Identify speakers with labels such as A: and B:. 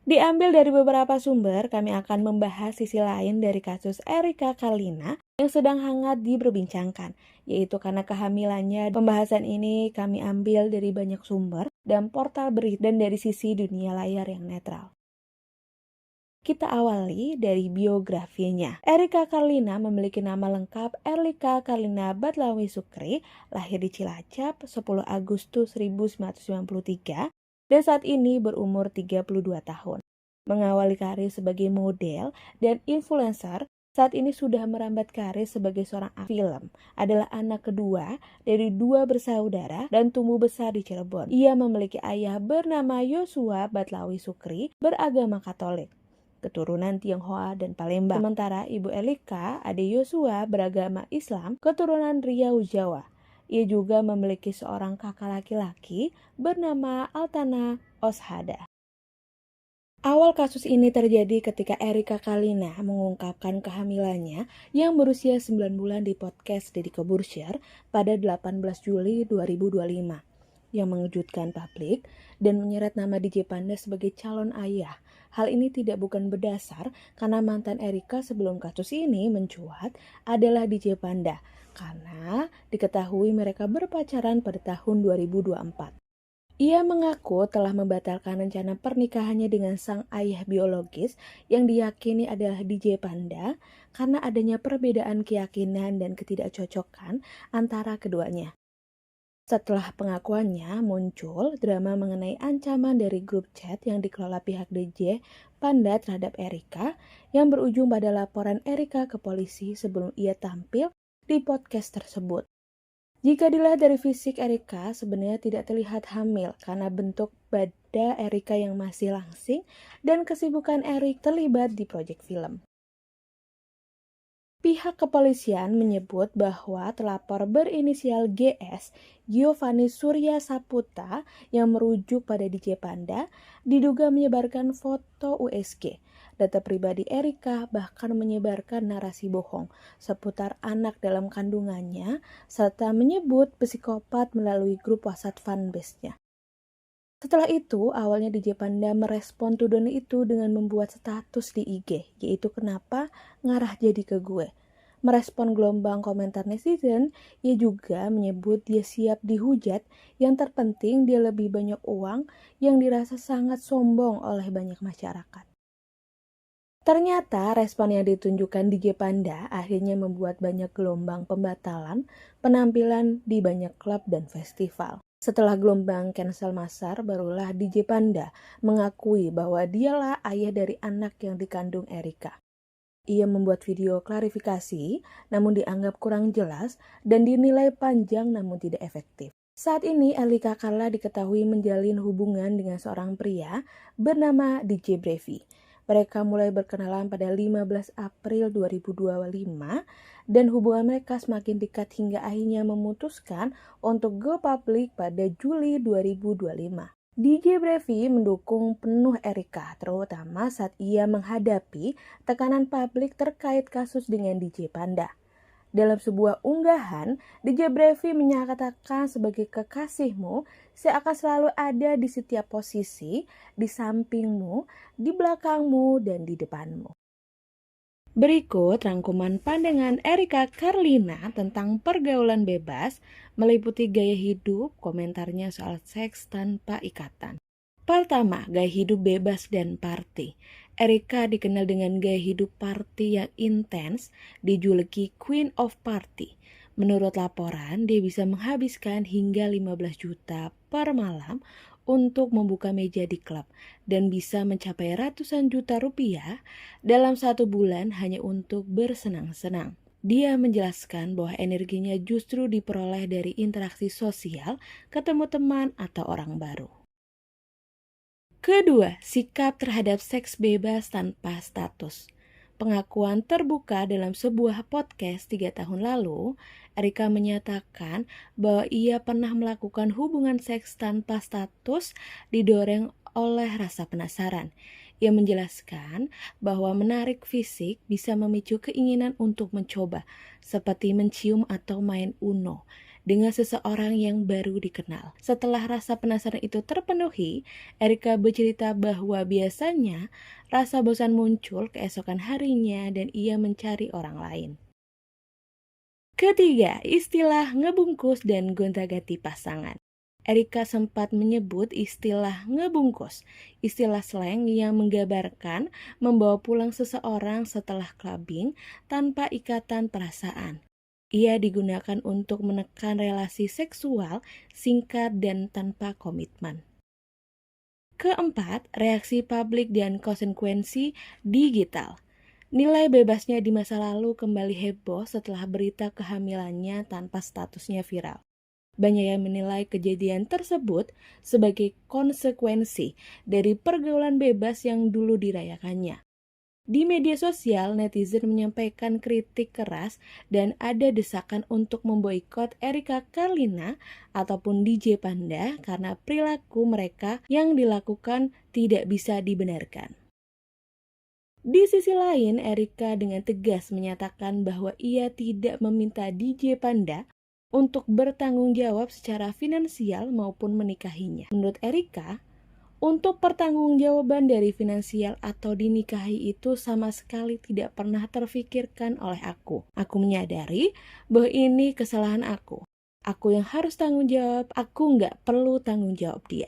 A: Diambil dari beberapa sumber, kami akan membahas sisi lain dari kasus Erika Karlina yang sedang hangat diperbincangkan, yaitu karena kehamilannya. Pembahasan ini kami ambil dari banyak sumber dan portal berita dan dari sisi dunia layar yang netral. Kita awali dari biografinya. Erika Karlina memiliki nama lengkap Erika Karlina Batlawi Sukri, lahir di Cilacap 10 Agustus 1993 dan saat ini berumur 32 tahun. Mengawali karir sebagai model dan influencer, saat ini sudah merambat karir sebagai seorang film. Adalah anak kedua dari 2 bersaudara dan tumbuh besar di Cirebon. Ia memiliki ayah bernama Yosua Batlawi Sukri, beragama Katolik, keturunan Tionghoa dan Palembang. Sementara ibu Erika, adik Yosua, beragama Islam, keturunan Riau, Jawa. Ia juga memiliki seorang kakak laki-laki bernama Altana Oshada. Awal kasus ini terjadi ketika Erika Karlina mengungkapkan kehamilannya yang berusia 9 bulan di podcast Deddy Corbuzier pada 18 Juli 2025 yang mengejutkan publik dan menyeret nama DJ Panda sebagai calon ayah. Hal ini bukan berdasar karena mantan Erika sebelum kasus ini mencuat adalah DJ Panda karena diketahui mereka berpacaran pada tahun 2024. Ia mengaku telah membatalkan rencana pernikahannya dengan sang ayah biologis yang diyakini adalah DJ Panda karena adanya perbedaan keyakinan dan ketidakcocokan antara keduanya. Setelah pengakuannya, muncul drama mengenai ancaman dari grup chat yang dikelola pihak DJ Panda terhadap Erika yang berujung pada laporan Erika ke polisi sebelum ia tampil di podcast tersebut. Jika dilihat dari fisik Erika, sebenarnya tidak terlihat hamil karena bentuk badan Erika yang masih langsing dan kesibukan Erika terlibat di proyek film. Pihak kepolisian menyebut bahwa telapor berinisial GS, Giovanni Surya Saputra, yang merujuk pada DJ Panda, diduga menyebarkan foto USG, data pribadi Erika, bahkan menyebarkan narasi bohong seputar anak dalam kandungannya, serta menyebut psikopat melalui grup WhatsApp fanbase-nya. Setelah itu, awalnya DJ Panda merespon tuduhan itu dengan membuat status di IG, yaitu kenapa ngarah jadi ke gue. Merespon gelombang komentar netizen, ia juga menyebut dia siap dihujat, yang terpenting dia lebih banyak uang yang dirasa sangat sombong oleh banyak masyarakat. Ternyata respon yang ditunjukkan DJ Panda akhirnya membuat banyak gelombang pembatalan penampilan di banyak klub dan festival. Setelah gelombang cancel massal, barulah DJ Panda mengakui bahwa dialah ayah dari anak yang dikandung Erika. Ia membuat video klarifikasi, namun dianggap kurang jelas dan dinilai panjang namun tidak efektif. Saat ini Erika Karla diketahui menjalin hubungan dengan seorang pria bernama DJ Brevi. Mereka mulai berkenalan pada 15 April 2025 dan hubungan mereka semakin dekat hingga akhirnya memutuskan untuk go public pada Juli 2025. DJ Brevi mendukung penuh Erika, terutama saat ia menghadapi tekanan publik terkait kasus dengan DJ Panda. Dalam sebuah unggahan, DJ Brevi menyatakan sebagai kekasihmu, saya akan selalu ada di setiap posisi, di sampingmu, di belakangmu, dan di depanmu. Berikut rangkuman pandangan Erika Karlina tentang pergaulan bebas, meliputi gaya hidup, komentarnya soal seks tanpa ikatan. Pertama, gaya hidup bebas dan party. Erika dikenal dengan gaya hidup party yang intens, dijuluki Queen of Party. Menurut laporan, dia bisa menghabiskan hingga 15 juta per malam untuk membuka meja di klub dan bisa mencapai ratusan juta rupiah dalam 1 bulan hanya untuk bersenang-senang. Dia menjelaskan bahwa energinya justru diperoleh dari interaksi sosial, ketemu teman atau orang baru. Kedua, sikap terhadap seks bebas tanpa status. Pengakuan terbuka dalam sebuah podcast 3 tahun lalu, Erika menyatakan bahwa ia pernah melakukan hubungan seks tanpa status didorong oleh rasa penasaran. Ia menjelaskan bahwa menarik fisik bisa memicu keinginan untuk mencoba, seperti mencium atau main Uno. dengan seseorang yang baru dikenal. Setelah rasa penasaran itu terpenuhi, Erika bercerita bahwa biasanya rasa bosan muncul keesokan harinya dan ia mencari orang lain. Ketiga, istilah ngebungkus dan gonta-ganti pasangan. Erika sempat menyebut istilah ngebungkus, istilah slang yang menggambarkan membawa pulang seseorang setelah clubbing tanpa ikatan perasaan. Ia digunakan untuk menekan relasi seksual singkat dan tanpa komitmen. Keempat, reaksi publik dan konsekuensi digital. Nilai bebasnya di masa lalu kembali heboh setelah berita kehamilannya tanpa statusnya viral. Banyak yang menilai kejadian tersebut sebagai konsekuensi dari pergaulan bebas yang dulu dirayakannya. Di media sosial, netizen menyampaikan kritik keras dan ada desakan untuk memboikot Erika Carlina ataupun DJ Panda karena perilaku mereka yang dilakukan tidak bisa dibenarkan. Di sisi lain, Erika dengan tegas menyatakan bahwa ia tidak meminta DJ Panda untuk bertanggung jawab secara finansial maupun menikahinya. Menurut Erika, untuk pertanggungjawaban dari finansial atau dinikahi itu sama sekali tidak pernah terfikirkan oleh aku. Aku menyadari bahwa ini kesalahan aku. Aku yang harus tanggung jawab, aku nggak perlu tanggung jawab dia.